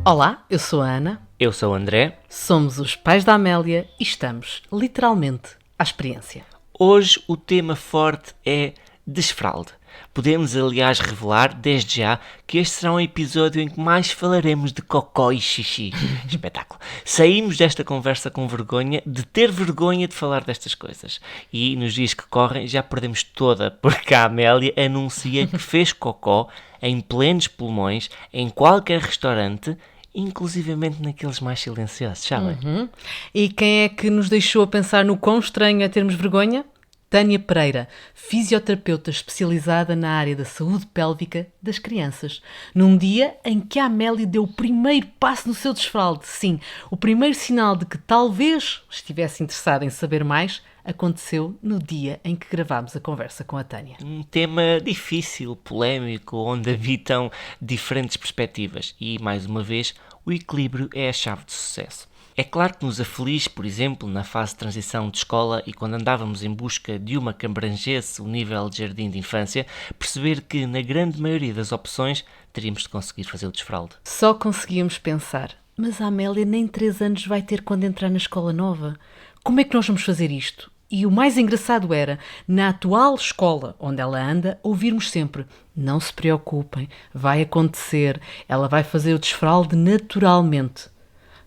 Olá, eu sou a Ana, Eu sou o André. somos os pais da Amélia e estamos, literalmente, à experiência. Hoje o tema forte é desfralde. Podemos, aliás, revelar, desde já, que este será um episódio em que mais falaremos de cocó e xixi. Espetáculo. Saímos desta conversa com vergonha de ter vergonha de falar destas coisas. E nos dias que correm já perdemos toda, porque a Amélia anuncia que fez cocó em plenos pulmões, em qualquer restaurante, inclusivamente naqueles mais silenciosos, sabem? E quem é que nos deixou a pensar no quão estranho é termos vergonha? Tânia Pereira, fisioterapeuta especializada na área da saúde pélvica das crianças. Num dia em que a Amélia deu o primeiro passo no seu desfralde. Sim, o primeiro sinal de que talvez estivesse interessada em saber mais aconteceu no dia em que gravámos a conversa com a Tânia. Um tema difícil, polémico, onde habitam diferentes perspectivas e, mais uma vez, o equilíbrio é a chave de sucesso. É claro que nos aflige, por exemplo, na fase de transição de escola e quando andávamos em busca de uma que abrangesse o nível de jardim de infância, perceber que, na grande maioria das opções, teríamos de conseguir fazer o desfralde. Só conseguíamos pensar, mas a Amélia nem 3 anos vai ter quando entrar na escola nova. Como é que nós vamos fazer isto? E o mais engraçado era, na atual escola onde ela anda, ouvirmos sempre: não se preocupem, vai acontecer, ela vai fazer o desfralde naturalmente.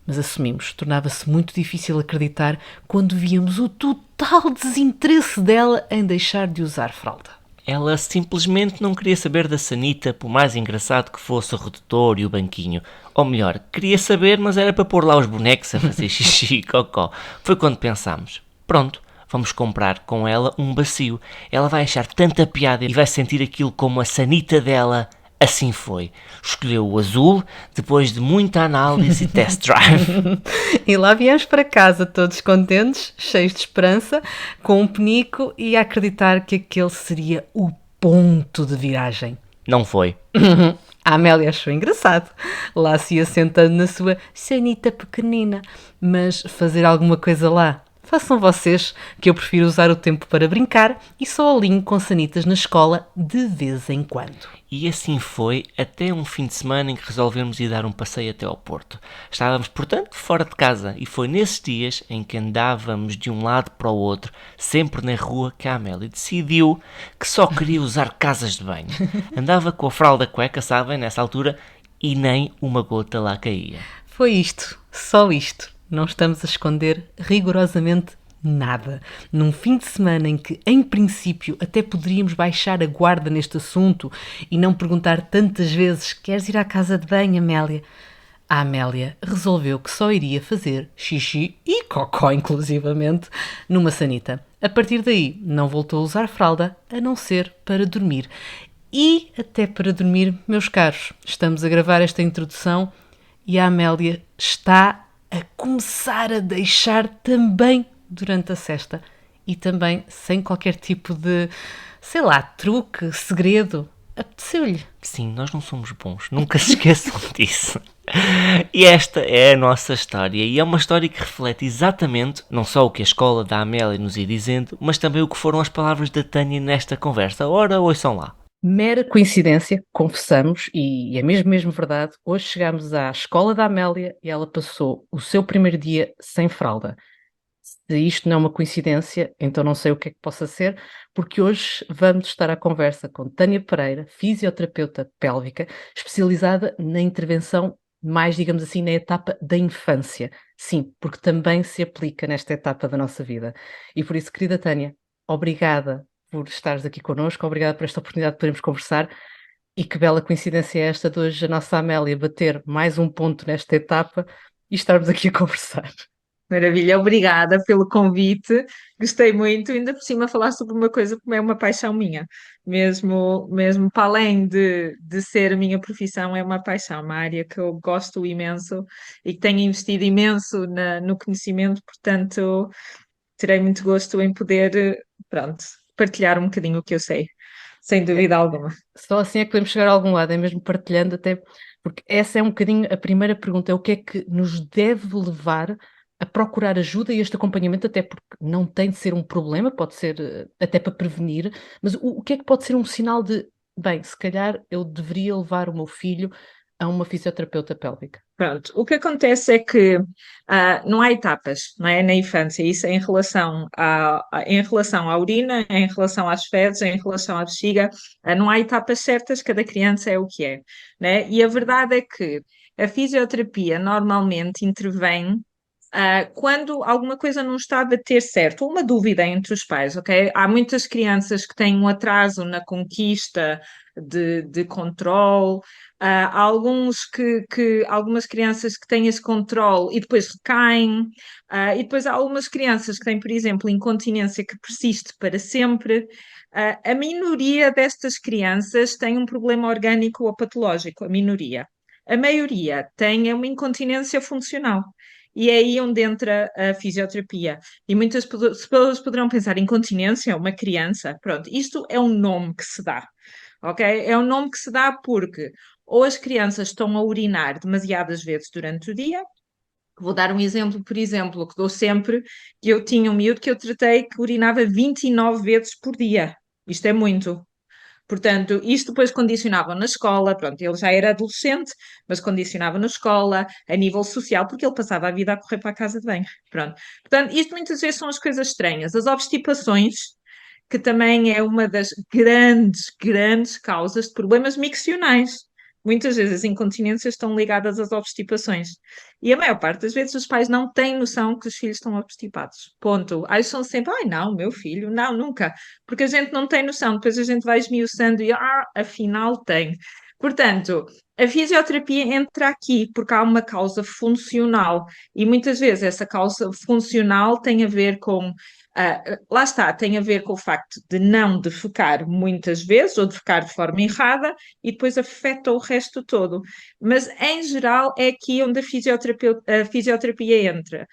Mas assumimos, tornava-se muito difícil acreditar quando víamos o total desinteresse dela em deixar de usar fralda. Ela simplesmente não queria saber da sanita, por mais engraçado que fosse o redutor e o banquinho. Ou melhor, queria saber, mas era para pôr lá os bonecos a fazer xixi e cocó. Foi quando pensámos: pronto, vamos comprar com ela um bacio. Ela vai achar tanta piada e vai sentir aquilo como a sanita dela. Assim foi. Escolheu o azul, depois de muita análise e test drive. E lá viemos para casa, todos contentes, cheios de esperança, com um penico e a acreditar que aquele seria o ponto de viragem. Não foi. A Amélia achou engraçado. Lá se ia sentando na sua sanita pequenina. Mas fazer alguma coisa lá? Façam vocês, que eu prefiro usar o tempo para brincar e só alinho com sanitas na escola de vez em quando. E assim foi até um fim de semana em que resolvemos ir dar um passeio até ao Porto. Estávamos, portanto, fora de casa e foi nesses dias em que andávamos de um lado para o outro, sempre na rua, que a Amélia decidiu que só queria usar casas de banho. Andava com a fralda cueca, sabem, nessa altura, e nem uma gota lá caía. Foi isto, só isto. Não estamos a esconder rigorosamente nada. Num fim de semana em que, em princípio, até poderíamos baixar a guarda neste assunto e não perguntar tantas vezes: queres ir à casa de banho, Amélia? A Amélia resolveu que só iria fazer xixi e cocó, inclusivamente, numa sanita. A partir daí, não voltou a usar fralda, a não ser para dormir. E até para dormir, meus caros, estamos a gravar esta introdução e a Amélia está a começar a deixar também durante a sesta e também sem qualquer tipo de, sei lá, truque, segredo. Apeteceu-lhe. Sim, nós não somos bons, nunca se esqueçam disso. E esta é a nossa história, e é uma história que reflete exatamente não só o que a escola da Amélia nos ia dizendo, mas também o que foram as palavras da Tânia nesta conversa. Ora, ouçam lá. Mera coincidência, confessamos, e é mesmo verdade, hoje chegámos à escola da Amélia e ela passou o seu primeiro dia sem fralda. Se isto não é uma coincidência, então não sei o que é que possa ser, porque hoje vamos estar à conversa com Tânia Pereira, fisioterapeuta pélvica, especializada na intervenção mais, digamos assim, na etapa da infância. Sim, porque também se aplica nesta etapa da nossa vida. E por isso, querida Tânia, obrigada por estares aqui connosco, obrigada por esta oportunidade de podermos conversar e que bela coincidência é esta de hoje a nossa Amélia bater mais um ponto nesta etapa e estarmos aqui a conversar. Maravilha, obrigada pelo convite. Gostei muito, ainda por cima falar sobre uma coisa que é uma paixão minha, mesmo para além de ser a minha profissão, é uma paixão, uma área que eu gosto imenso e que tenho investido imenso no conhecimento, portanto, terei muito gosto em poder, pronto, partilhar um bocadinho o que eu sei, sem dúvida alguma. Só assim é que podemos chegar a algum lado, é mesmo partilhando até, porque essa é um bocadinho a primeira pergunta, é o que é que nos deve levar a procurar ajuda e este acompanhamento, até porque não tem de ser um problema, pode ser até para prevenir, mas o que é que pode ser um sinal de, bem, se calhar eu deveria levar o meu filho a uma fisioterapeuta pélvica? Pronto, o que acontece é que não há etapas, não é? Na infância, isso é em relação à urina, em relação às fezes, em relação à bexiga, não há etapas certas, cada criança é o que é, né? E a verdade é que a fisioterapia normalmente intervém quando alguma coisa não está a bater certo, ou uma dúvida entre os pais, ok? Há muitas crianças que têm um atraso na conquista de controle, há algumas crianças que têm esse controle e depois recaem, e depois há algumas crianças que têm, por exemplo, incontinência que persiste para sempre. A minoria destas crianças tem um problema orgânico ou patológico, a minoria. A maioria tem uma incontinência funcional. E é aí onde entra a fisioterapia. E muitas pessoas poderão pensar, incontinência, uma criança. Pronto, isto é um nome que se dá, ok? É um nome que se dá porque ou as crianças estão a urinar demasiadas vezes durante o dia. Vou dar um exemplo, por exemplo, que dou sempre, que eu tinha um miúdo que eu tratei que urinava 29 vezes por dia. Isto é muito. Portanto, isto depois condicionava na escola, pronto, ele já era adolescente, mas condicionava na escola, a nível social, porque ele passava a vida a correr para a casa de banho, pronto. Portanto, isto muitas vezes são as coisas estranhas. As obstipações, que também é uma das grandes causas de problemas miccionais. Muitas vezes as incontinências estão ligadas às obstipações. E a maior parte das vezes os pais não têm noção que os filhos estão obstipados. Ponto. Acham sempre, ai não, meu filho, não, nunca. Porque a gente não tem noção. Depois a gente vai esmiuçando e, afinal tem. Portanto, a fisioterapia entra aqui porque há uma causa funcional. E muitas vezes essa causa funcional tem a ver com lá está, tem a ver com o facto de não defecar muitas vezes ou defecar de forma errada e depois afeta o resto todo. Mas, em geral, é aqui onde a fisioterapia entra.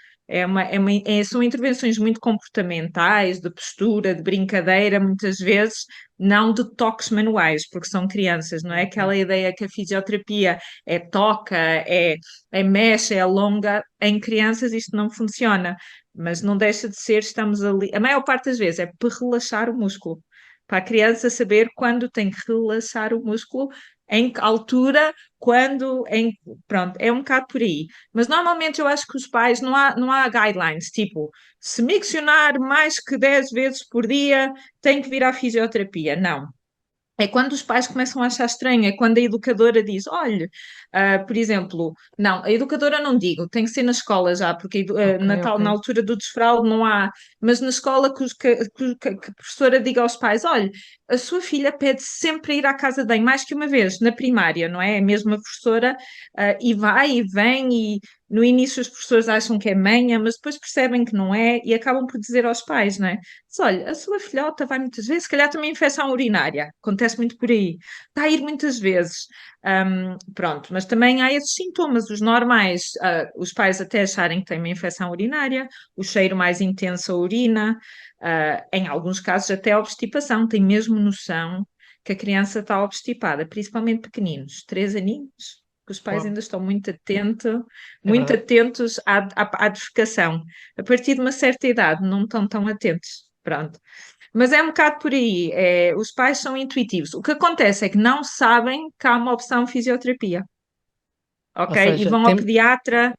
São intervenções muito comportamentais, de postura, de brincadeira, muitas vezes, não de toques manuais, porque são crianças, não é aquela ideia que a fisioterapia é toca, é mexe, é alonga. Em crianças isto não funciona, mas não deixa de ser, estamos ali. A maior parte das vezes é para relaxar o músculo, para a criança saber quando tem que relaxar o músculo, em que altura, quando, pronto, é um bocado por aí. Mas normalmente eu acho que os pais, não há guidelines, tipo, se miccionar mais que 10 vezes por dia, tem que vir à fisioterapia. Não. É quando os pais começam a achar estranho, é quando a educadora diz: olha, por exemplo, não, a educadora não digo, tem que ser na escola já, porque Ok, na ok. altura do desfraude não há, mas na escola que a professora diga aos pais: olha, a sua filha pede sempre para ir à casa de banho, mais que uma vez, na primária, não é? É mesmo a professora, e vai e vem, e no início as professores acham que é manha, mas depois percebem que não é e acabam por dizer aos pais, não é? Diz, olha, a sua filhota vai muitas vezes, se calhar também infecção urinária, acontece muito por aí, está a ir muitas vezes. Pronto, mas também há esses sintomas, os normais, os pais até acharem que têm uma infecção urinária, o cheiro mais intenso à urina, em alguns casos até a obstipação, tem mesmo noção que a criança está obstipada, principalmente pequeninos, 3 aninhos, que os pais Uau, ainda estão é muito verdade. atentos à defecação. A partir de uma certa idade não estão tão atentos. Pronto. Mas é um bocado por aí. Os pais são intuitivos. O que acontece é que não sabem que há uma opção fisioterapia, Ou ok? E seja, vão ao pediatra.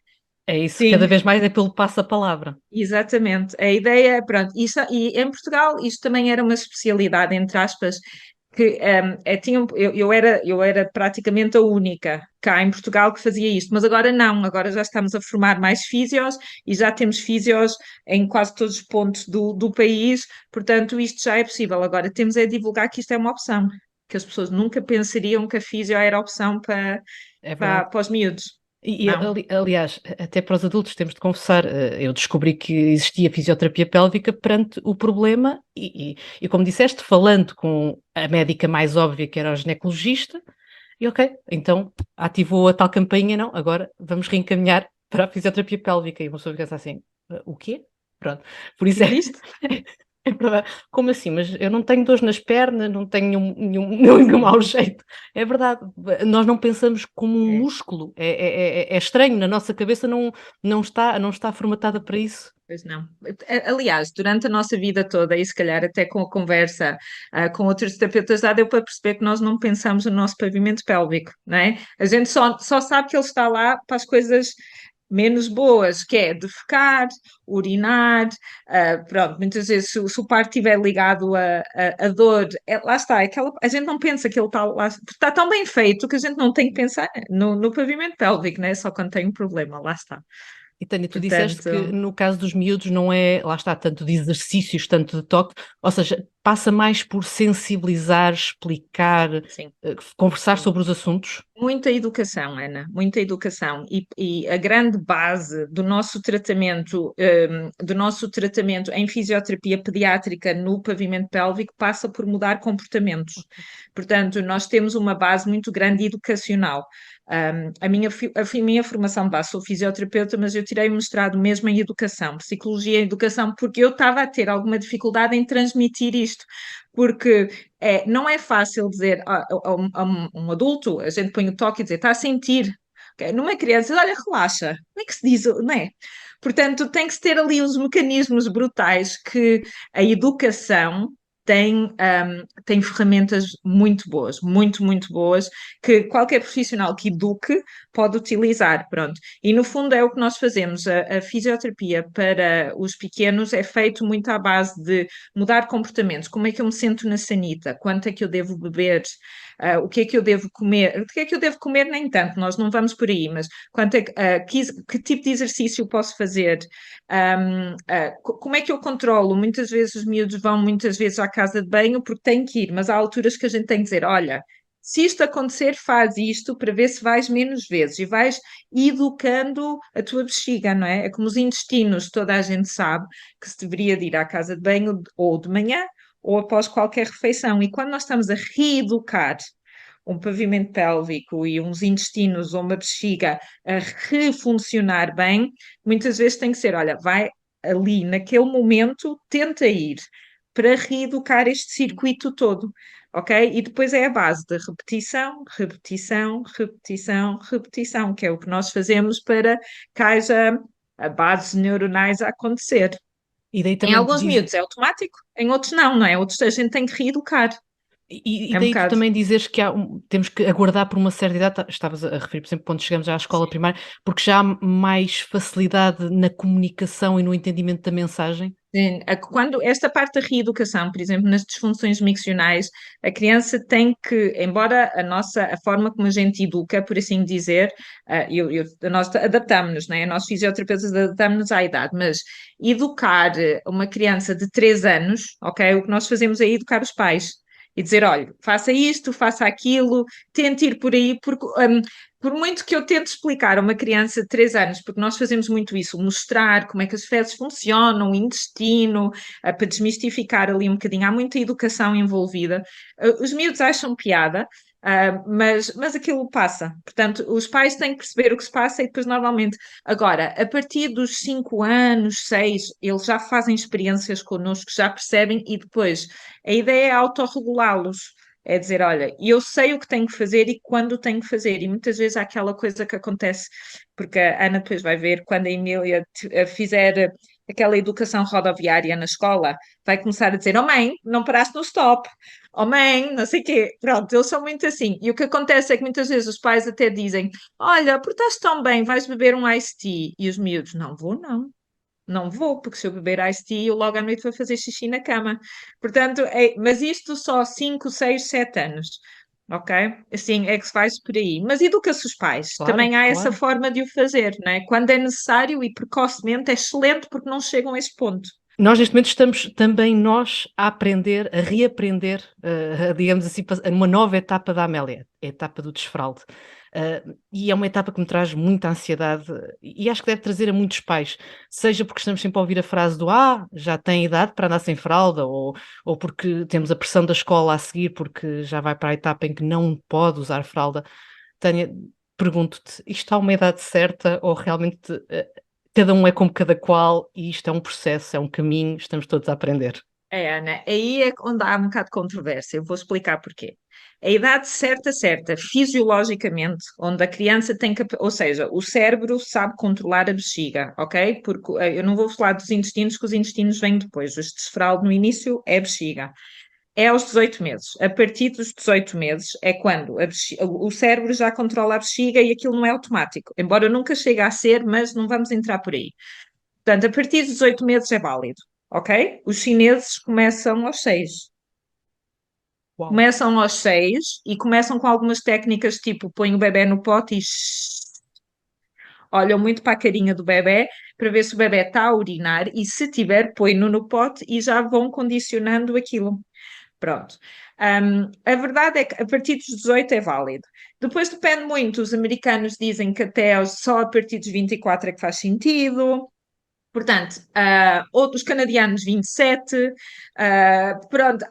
é isso, Sim, cada vez mais é pelo passa-palavra. exatamente. A ideia é, pronto, e em Portugal isto também era uma especialidade, entre aspas, que eu era praticamente a única cá em Portugal que fazia isto, mas agora não, agora já estamos a formar mais físios e já temos físios em quase todos os pontos do país, portanto isto já é possível. Agora temos é divulgar que isto é uma opção, que as pessoas nunca pensariam que a físio era opção para, É para, verdade. para os miúdos. E, Não. aliás, até para os adultos temos de confessar, eu descobri que existia fisioterapia pélvica perante o problema e como disseste, falando com a médica mais óbvia, que era a ginecologista, e ok, então ativou a tal campainha, não, agora vamos reencaminhar para a fisioterapia pélvica. E uma pessoa fica assim, o quê? Pronto, por isso é, Existe? É verdade. Como assim? Mas eu não tenho dores nas pernas, não tenho nenhum mau jeito. É verdade. Nós não pensamos como um É. músculo. É estranho, na nossa cabeça não está formatada para isso. Pois não. Aliás, durante a nossa vida toda, e se calhar até com a conversa com outros terapeutas, já deu para perceber que nós não pensamos no nosso pavimento pélvico, não é? A gente só sabe que ele está lá para as coisas menos boas, que é defecar, urinar, pronto, muitas vezes se o parto estiver ligado a dor, lá está, a gente não pensa que ele está lá, porque está tão bem feito que a gente não tem que pensar no pavimento pélvico, né? Só quando tem um problema, lá está. E Tânia, tu disseste que Portanto, no caso dos miúdos não é, lá está, tanto de exercícios, tanto de toque, ou seja, passa mais por sensibilizar, explicar, sim. conversar Sim. sobre os assuntos. Muita educação, Ana, muita educação. E a grande base do nosso tratamento em fisioterapia pediátrica no pavimento pélvico passa por mudar comportamentos. Portanto, nós temos uma base muito grande educacional. A minha formação de base, sou fisioterapeuta, mas eu tirei um mestrado mesmo em educação, psicologia e educação, porque eu estava a ter alguma dificuldade em transmitir isto, porque não é fácil dizer a um adulto, a gente põe o toque e dizer, está a sentir. Ok? Numa criança, olha, relaxa. Como é que se diz, não é? Portanto, tem que se ter ali uns mecanismos brutais que a educação tem ferramentas muito boas, muito, muito boas, que qualquer profissional que eduque pode utilizar, pronto. E no fundo é o que nós fazemos. A fisioterapia para os pequenos é feito muito à base de mudar comportamentos. Como é que eu me sento na sanita? Quanto é que eu devo beber? O que é que eu devo comer? O que é que eu devo comer? Nem tanto, nós não vamos por aí, mas que tipo de exercício posso fazer? Como é que eu controlo? Muitas vezes os miúdos vão muitas vezes à casa de banho porque têm que ir, mas há alturas que a gente tem que dizer: olha, se isto acontecer, faz isto para ver se vais menos vezes e vais educando a tua bexiga, não é? É como os intestinos, toda a gente sabe que se deveria de ir à casa de banho ou de manhã ou após qualquer refeição. E quando nós estamos a reeducar um pavimento pélvico e uns intestinos ou uma bexiga a refuncionar bem, muitas vezes tem que ser, olha, vai ali naquele momento, tenta ir para reeducar este circuito todo, ok? E depois é a base de repetição, repetição, repetição, repetição, que é o que nós fazemos para que haja a bases neuronais a acontecer. E daí Em também alguns diz, miúdos é automático, em outros não é? Outros a gente tem que reeducar. e É um daí tu bocado. também dizes que temos que aguardar por uma certa idade, estavas a referir, por exemplo, quando chegamos à escola Sim. primária, porque já há mais facilidade na comunicação e no entendimento da mensagem. Sim, quando esta parte da reeducação, por exemplo, nas disfunções miccionais, a criança tem que, embora a forma como a gente educa, por assim dizer, nós adaptamos-nos, né? Nós fisioterapeutas adaptamos-nos à idade, mas educar uma criança de 3 anos, ok? O que nós fazemos é educar os pais e dizer, olha, faça isto, faça aquilo, tente ir por aí, porque por muito que eu tente explicar a uma criança de 3 anos, porque nós fazemos muito isso, mostrar como é que as fezes funcionam, o intestino, para desmistificar ali um bocadinho, há muita educação envolvida. Os miúdos acham piada, mas aquilo passa. Portanto, os pais têm que perceber o que se passa e depois, normalmente, agora, a partir dos 5 anos, 6, eles já fazem experiências connosco, já percebem e depois a ideia é autorregulá-los. É dizer, olha, eu sei o que tenho que fazer e quando tenho que fazer. E muitas vezes há aquela coisa que acontece, porque a Ana depois vai ver, quando a Emília fizer aquela educação rodoviária na escola, vai começar a dizer, oh mãe, não paraste no stop. Oh mãe, não sei o quê. Pronto, eles são muito assim. E o que acontece é que muitas vezes os pais até dizem, olha, portaste tão bem, vais beber um iced tea. E os miúdos, não vou não. Não vou, porque se eu beber iced tea, eu logo à noite vou fazer xixi na cama. Portanto, mas isto só 5, 6, 7 anos. Ok? Assim é que se faz por aí. Mas educa-se os pais. Claro, Também há essa claro. forma de o fazer, não é? Quando é necessário e precocemente, é excelente porque não chegam a esse ponto. Nós neste momento estamos também nós a aprender, a reaprender, digamos assim, uma nova etapa da Amélia, a etapa do desfralde. E é uma etapa que me traz muita ansiedade e acho que deve trazer a muitos pais, seja porque estamos sempre a ouvir a frase do já tem idade para andar sem fralda, ou porque temos a pressão da escola a seguir porque já vai para a etapa em que não pode usar fralda. Tânia, pergunto-te, isto há uma idade certa ou realmente cada um é como cada qual e isto é um processo, é um caminho, estamos todos a aprender? Ana, aí é onde há um bocado de controvérsia. Eu vou explicar porquê. A idade certa, certa, fisiologicamente, onde a criança tem que, ou seja, o cérebro sabe controlar a bexiga, ok? Porque eu não vou falar dos intestinos, que os intestinos vêm depois. O desfraldo no início é a bexiga. É aos 18 meses. A partir dos 18 meses é quando o cérebro já controla a bexiga e aquilo não é automático. Embora nunca chegue a ser, mas não vamos entrar por aí. Portanto, a partir dos 18 meses é válido, ok? Os chineses começam aos 6. Uau. Começam aos 6 e começam com algumas técnicas tipo põe o bebê no pote e olham muito para a carinha do bebê para ver se o bebê está a urinar e se tiver, põe-no no pote e já vão condicionando aquilo. Pronto. A verdade é que a partir dos 18 é válido. Depois depende muito, os americanos dizem que só a partir dos 24 é que faz sentido. Portanto, outros canadianos 27, pronto,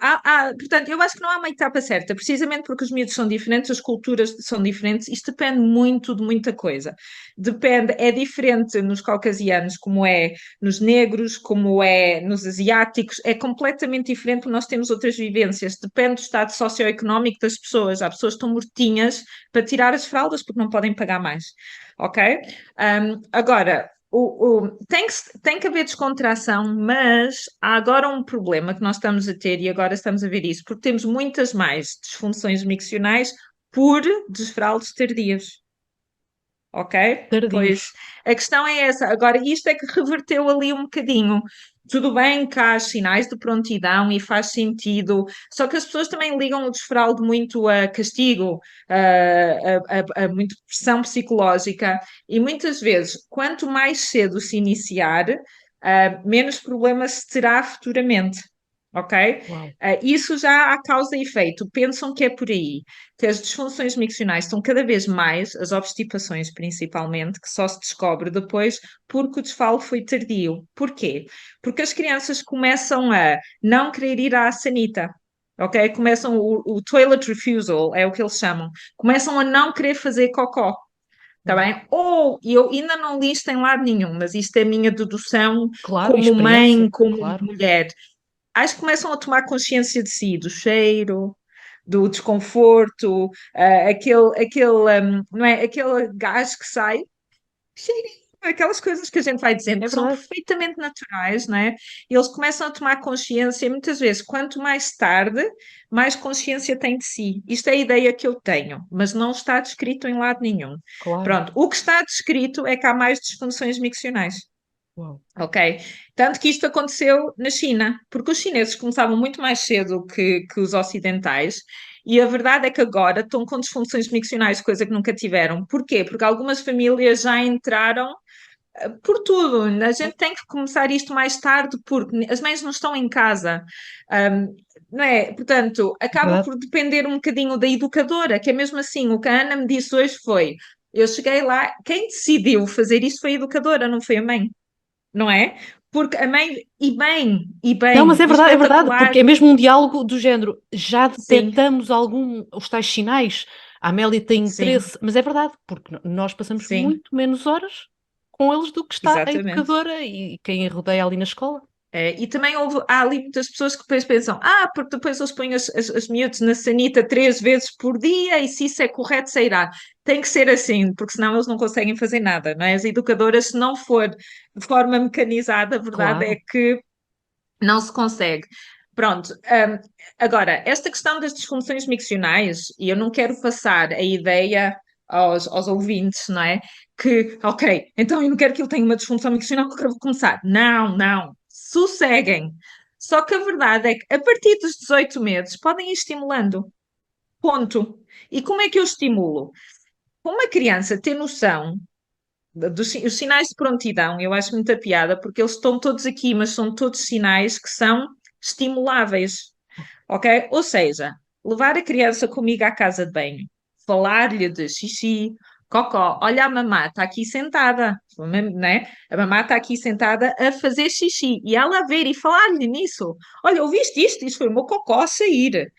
portanto, eu acho que não há uma etapa certa, precisamente porque os miúdos são diferentes, as culturas são diferentes, isto depende muito de muita coisa. Depende, é diferente nos caucasianos, como é nos negros, como é nos asiáticos, é completamente diferente porque nós temos outras vivências, depende do estado socioeconómico das pessoas. Há pessoas que estão mortinhas para tirar as fraldas porque não podem pagar mais, ok? Agora, tem que haver descontração, mas há agora um problema que nós estamos a ter, e agora estamos a ver isso, porque temos muitas mais disfunções miccionais por desfraldos tardios. Ok? Pois Tardios. a questão é essa. Agora, isto é que reverteu ali um bocadinho. Tudo bem que há sinais de prontidão e faz sentido, só que as pessoas também ligam o desfraldo muito a castigo, a muito pressão psicológica, e muitas vezes, quanto mais cedo se iniciar, menos problemas se terá futuramente. Ok? Uau. Isso já há causa e efeito. Pensam que é por aí, que as disfunções miccionais estão cada vez mais, as obstipações principalmente, que só se descobre depois porque o desfalo foi tardio. Porquê? Porque as crianças começam a não querer ir à sanita. Ok? Começam o toilet refusal, é o que eles chamam. Começam a não querer fazer cocó. Está Uau. bem? Ou eu ainda não li isto em lado nenhum, mas isto é a minha dedução Claro, como mãe, experiência, como claro. mulher. Acho que começam a tomar consciência de si, do cheiro, do desconforto, não é? Aquele gás que sai, cheirinho, aquelas coisas que a gente vai dizendo É que são verdade. perfeitamente naturais, não é? E eles começam a tomar consciência e muitas vezes, quanto mais tarde, mais consciência tem de si. Isto é a ideia que eu tenho, mas não está descrito em lado nenhum. Claro. Pronto, o que está descrito é que há mais disfunções miccionais. Uau. Ok? Tanto que isto aconteceu na China, porque os chineses começavam muito mais cedo que os ocidentais, e a verdade é que agora estão com disfunções miccionais, coisa que nunca tiveram. Porquê? Porque algumas famílias já entraram por tudo. A gente tem que começar isto mais tarde, porque as mães não estão em casa. Não é? Portanto, É acaba verdade. por depender um bocadinho da educadora, que é mesmo assim, o que a Ana me disse hoje foi. Eu cheguei lá, quem decidiu fazer isto foi a educadora, não foi a mãe, não é? Porque a mãe, e Não, mas bem, e é verdade, espetacular, porque é mesmo um diálogo do género. Já sim, detectamos os tais sinais. A Amélia tem sim, interesse, mas é verdade, porque nós passamos sim, muito menos horas com eles do que está a exatamente. educadora e quem a rodeia ali na escola. E também há ali muitas pessoas que depois pensam, porque depois eles põem as miúdos na sanita 3 vezes por dia e se isso é correto, sairá. Tem que ser assim, porque senão eles não conseguem fazer nada, não é? As educadoras, se não for de forma mecanizada, a verdade é Claro. que não se consegue. Pronto, agora, esta questão das disfunções miccionais, e eu não quero passar a ideia aos ouvintes, não é? Que, ok, então eu não quero que ele tenha uma disfunção miccional porque eu vou começar. Não, não, sosseguem. Só que a verdade é que a partir dos 18 meses podem ir estimulando. Ponto. E como é que eu estimulo? Uma criança ter noção os sinais de prontidão, eu acho muita piada, porque eles estão todos aqui, mas são todos sinais que são estimuláveis, ok? Ou seja, levar a criança comigo à casa de banho, falar-lhe de xixi, cocó, olha a mamá, está aqui sentada, né? A mamá está aqui sentada a fazer xixi, e ela a ver e falar-lhe nisso. Olha, ouviste isto? Isto foi o meu cocó a sair.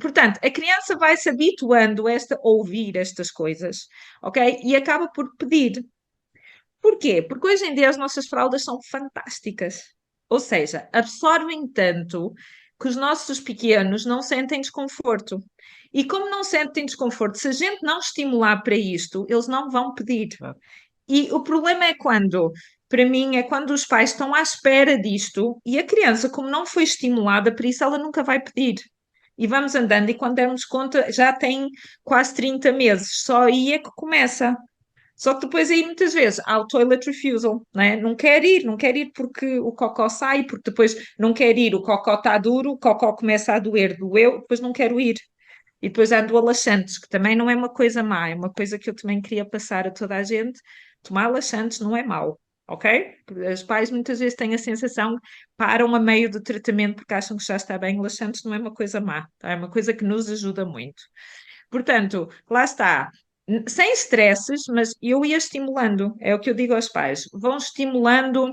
Portanto, a criança vai se habituando a ouvir estas coisas, ok? E acaba por pedir. Porquê? Porque hoje em dia as nossas fraldas são fantásticas. Ou seja, absorvem tanto que os nossos pequenos não sentem desconforto. E como não sentem desconforto, se a gente não estimular para isto, eles não vão pedir. Claro. E o problema é quando, para mim, é quando os pais estão à espera disto e a criança, como não foi estimulada para isso, ela nunca vai pedir. E vamos andando, e quando dermos conta, já tem quase 30 meses, só aí é que começa. Só que depois aí muitas vezes há o toilet refusal, né? Não quer ir porque o cocó sai, porque depois não quer ir, o cocó está duro, o cocó começa a doer, doeu, depois não quero ir. E depois ando laxantes, que também não é uma coisa má, é uma coisa que eu também queria passar a toda a gente. Tomar laxantes não é mau, ok? Os pais muitas vezes têm a sensação, param a meio do tratamento porque acham que já está bem. Laxantes não é uma coisa má, tá? É uma coisa que nos ajuda muito. Portanto, lá está. Sem stresses, mas eu ia estimulando, é o que eu digo aos pais, vão estimulando,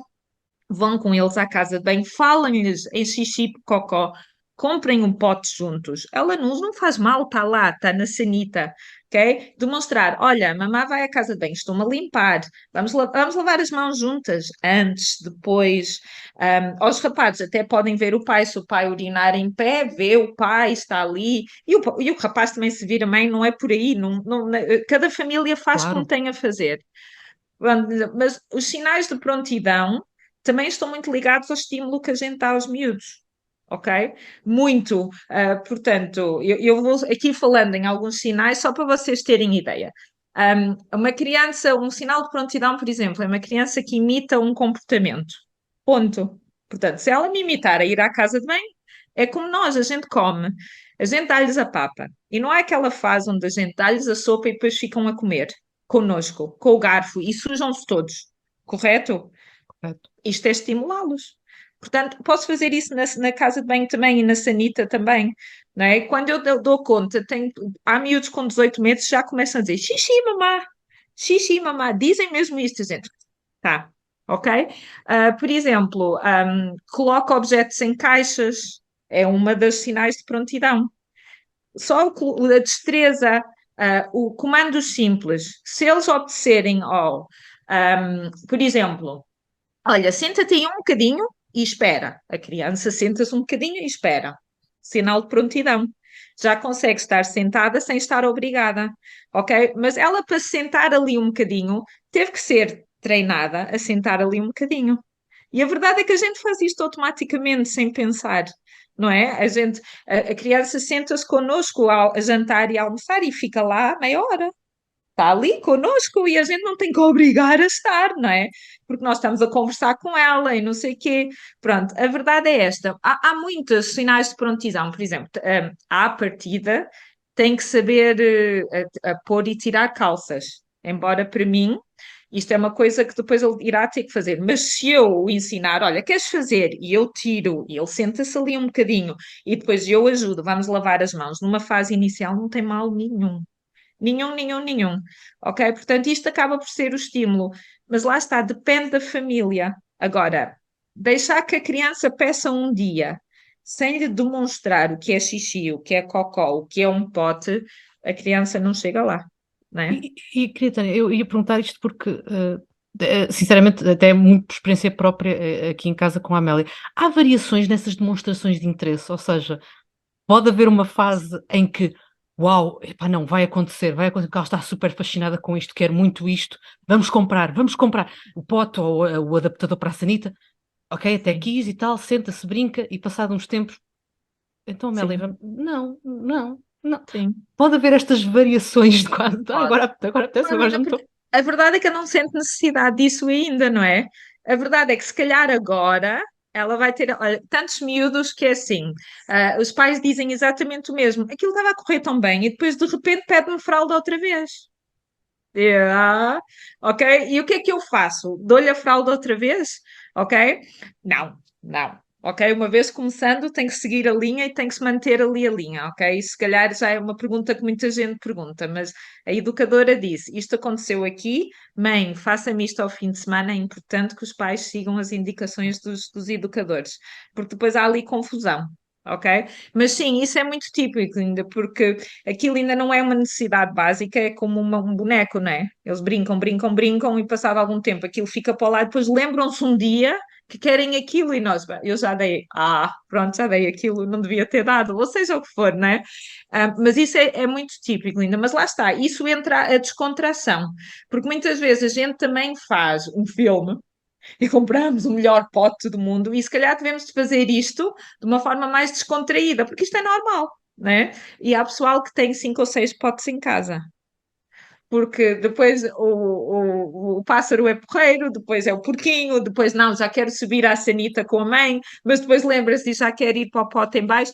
vão com eles à casa de banho, falem-lhes em xixi, cocó, comprem um pote juntos. Ela não faz mal, está lá, está na sanita, ok? Demonstrar, olha, mamá vai à casa de banho, estou-me a limpar, vamos lavar as mãos juntas, antes, depois. Aos rapazes até podem ver o pai, se o pai urinar em pé, vê o pai, está ali, e o rapaz também se vira mãe, não é por aí, cada família faz como Claro. tem a fazer. Mas os sinais de prontidão também estão muito ligados ao estímulo que a gente dá aos miúdos, ok? Muito. Portanto, eu vou aqui falando em alguns sinais só para vocês terem ideia. Uma criança, um sinal de prontidão, por exemplo, é uma criança que imita um comportamento. Ponto. Portanto, se ela me imitar a ir à casa de banho, é como nós, a gente come, a gente dá-lhes a papa. E não é aquela fase onde a gente dá-lhes a sopa e depois ficam a comer connosco, com o garfo, e sujam-se todos, correto? Correto. Isto é estimulá-los. Portanto, posso fazer isso na casa de banho também e na sanita também, não é? Quando eu dou conta, há miúdos com 18 meses já começam a dizer xixi, mamá, dizem mesmo isto, gente. Tá, ok? Por exemplo, coloca objetos em caixas, é uma das sinais de prontidão. Só a destreza, o comandos simples, se eles obedecerem ao, por exemplo, olha, senta-te aí um bocadinho e espera. A criança senta-se um bocadinho e espera. Sinal de prontidão. Já consegue estar sentada sem estar obrigada, ok? Mas ela, para se sentar ali um bocadinho, teve que ser treinada a sentar ali um bocadinho. E a verdade é que a gente faz isto automaticamente, sem pensar, não é? A criança senta-se connosco a jantar e a almoçar e fica lá meia hora. Está ali connosco e a gente não tem que obrigar a estar, não é? Porque nós estamos a conversar com ela e não sei o quê. Pronto, a verdade é esta. Há muitos sinais de prontidão, por exemplo, à partida tem que saber a pôr e tirar calças. Embora para mim, isto é uma coisa que depois ele irá ter que fazer. Mas se eu o ensinar, olha, queres fazer? E eu tiro, e ele senta-se ali um bocadinho, e depois eu ajudo, vamos lavar as mãos. Numa fase inicial não tem mal nenhum. Nenhum, nenhum, nenhum. Ok? Portanto, isto acaba por ser o estímulo. Mas lá está, depende da família. Agora, deixar que a criança peça um dia sem lhe demonstrar o que é xixi, o que é cocó, o que é um pote, a criança não chega lá, né? Queria, Tânia, eu ia perguntar isto porque, sinceramente, até é muito por experiência própria aqui em casa com a Amélia. Há variações nessas demonstrações de interesse, ou seja, pode haver uma fase em que, uau, epá, não, vai acontecer, porque ela está super fascinada com isto, quer muito isto, vamos comprar o pote ou o adaptador para a sanita, ok, até Sim, quis e tal, senta-se, brinca e passado uns tempos, então Amélia, sim, não, não, não. sim. Pode haver estas variações de quase, Pode. agora apetece, agora Pode, já não estou. porque a verdade é que eu não sente necessidade disso ainda, não é? A verdade é que se calhar agora ela vai ter, olha, tantos miúdos que é assim, os pais dizem exatamente o mesmo. Aquilo estava a correr tão bem e depois de repente pede-me fralda outra vez. Ok? E o que é que eu faço? Dou-lhe a fralda outra vez? Ok? Não, não. Ok? Uma vez começando, tem que seguir a linha e tem que se manter ali a linha, ok? Se calhar já é uma pergunta que muita gente pergunta, mas a educadora disse: isto aconteceu aqui, mãe, faça-me isto ao fim de semana. É importante que os pais sigam as indicações dos educadores, porque depois há ali confusão. ok? Mas sim, isso é muito típico ainda, porque aquilo ainda não é uma necessidade básica, é como um boneco, não é? Eles brincam, brincam, brincam e passado algum tempo aquilo fica para lá e depois lembram-se um dia que querem aquilo e nós, "Bem, eu já dei, pronto, já dei aquilo, não devia ter dado, ou seja o que for, não é? Mas isso é muito típico, Linda, mas lá está, isso entra a descontração, porque muitas vezes a gente também faz um filme e compramos o melhor pote do mundo, e se calhar devemos de fazer isto de uma forma mais descontraída, porque isto é normal, né? E há pessoal que tem 5 ou 6 potes em casa. Porque depois o pássaro é porreiro, depois é o porquinho, depois não, já quero subir à sanita com a mãe, mas depois lembra-se e já quer ir para o pote em baixo.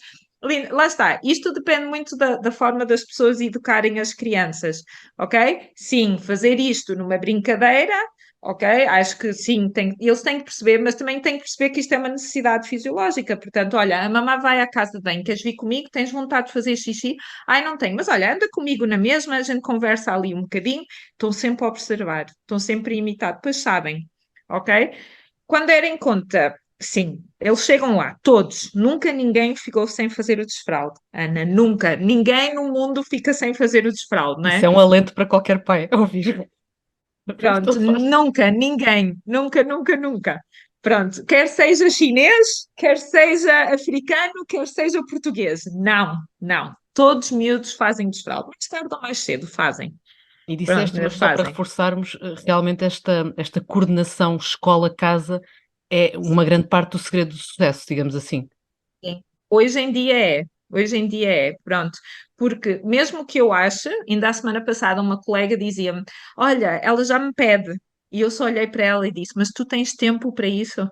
Lá está, isto depende muito da forma das pessoas educarem as crianças, ok? Sim, fazer isto numa brincadeira, ok? Acho que sim, eles têm que perceber, mas também têm que perceber que isto é uma necessidade fisiológica. Portanto, olha, a mamã vai à casa de banho, queres vir comigo? Tens vontade de fazer xixi? Ai, não tenho, mas olha, anda comigo na mesma, a gente conversa ali um bocadinho, estão sempre a observar, estão sempre a imitar, depois sabem, ok? Quando derem conta, sim, eles chegam lá, todos, nunca ninguém ficou sem fazer o desfralde, Ana, nunca, ninguém no mundo fica sem fazer o desfralde, não Isso é? é um alento para qualquer pai ouvir. Estou Pronto, só. nunca, ninguém, nunca, nunca, nunca. Pronto, quer seja chinês, quer seja africano, quer seja português. Não, não. Todos miúdos fazem desfralde. Mais tarde ou mais cedo fazem. E Pronto, disseste, mas mas só para fazem. reforçarmos, realmente esta coordenação escola-casa é uma grande parte do segredo do sucesso, digamos assim. Sim. Hoje em dia é. Hoje em dia é, pronto. Porque mesmo que eu ache, ainda a semana passada uma colega dizia-me, olha, ela já me pede. E eu só olhei para ela e disse, mas tu tens tempo para isso?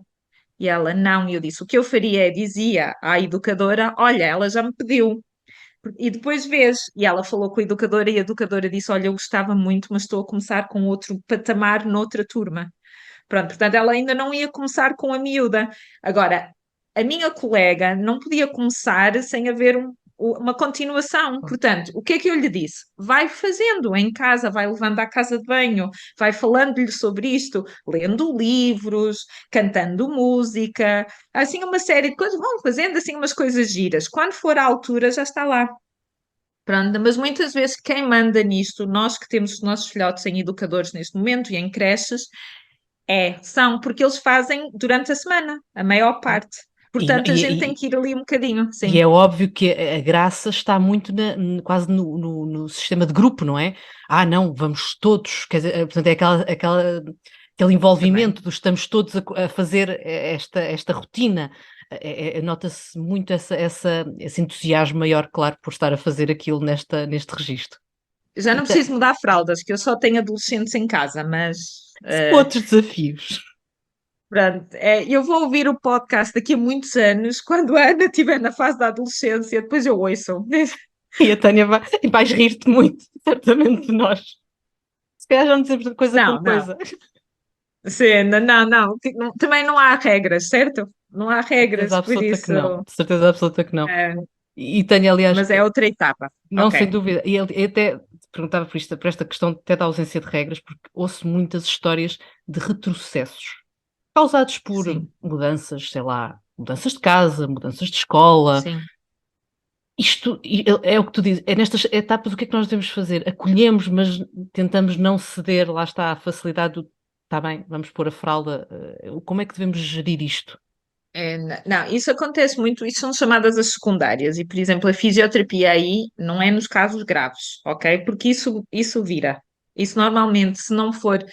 E ela, não, e eu disse, o que eu faria é, dizia à educadora, olha, ela já me pediu. E depois vês, e ela falou com a educadora disse, olha, eu gostava muito, mas estou a começar com outro patamar noutra turma. Pronto, portanto, ela ainda não ia começar com a miúda. Agora, a minha colega não podia começar sem haver uma continuação. Portanto, o que é que eu lhe disse? Vai fazendo em casa, vai levando à casa de banho, vai falando-lhe sobre isto, lendo livros, cantando música, assim uma série de coisas, vão fazendo assim umas coisas giras. Quando for à altura, já está lá. Pronto, mas muitas vezes quem manda nisto, nós que temos os nossos filhotes em educadores neste momento e em creches, são, porque eles fazem durante a semana, a maior parte. E, Portanto, a gente tem e- que ir ali um bocadinho, e sim. é óbvio que a graça está muito quase no sistema de grupo, não é? Ah, não, vamos todos, quer dizer, portanto, é aquele Também. envolvimento do estamos todos a fazer esta rotina. Nota-se muito esse entusiasmo maior, claro, por estar a fazer aquilo neste registro. Já E não preciso mudar fraldas, que eu só tenho adolescentes em casa, mas são outros desafios. pronto, eu vou ouvir o podcast daqui a muitos anos, quando a Ana estiver na fase da adolescência, depois eu ouço. E a Tânia vais rir-te muito, certamente de nós. Se calhar já não dizemos coisa com Não, não. coisa. Sim, não, não, também não há regras, certo? Não há Certeza regras, por absoluta que isso, não. De certeza absoluta que não. eh, E tenho, aliás, mas é outra etapa. não Ok, sem dúvida, e eu até te perguntava por esta questão até da ausência de regras, porque ouço muitas histórias de retrocessos causados por sim, mudanças, sei lá, mudanças de casa, mudanças de escola. sim. Isto é o que tu dizes, é nestas etapas o que é que nós devemos fazer? Acolhemos, mas tentamos não ceder, lá está a facilidade do, está bem, vamos pôr a fralda. Como é que devemos gerir isto? Não, isso acontece muito, isso são chamadas as secundárias, e por exemplo, a fisioterapia aí não é nos casos graves, ok? Porque isso vira. Isso normalmente, se não for.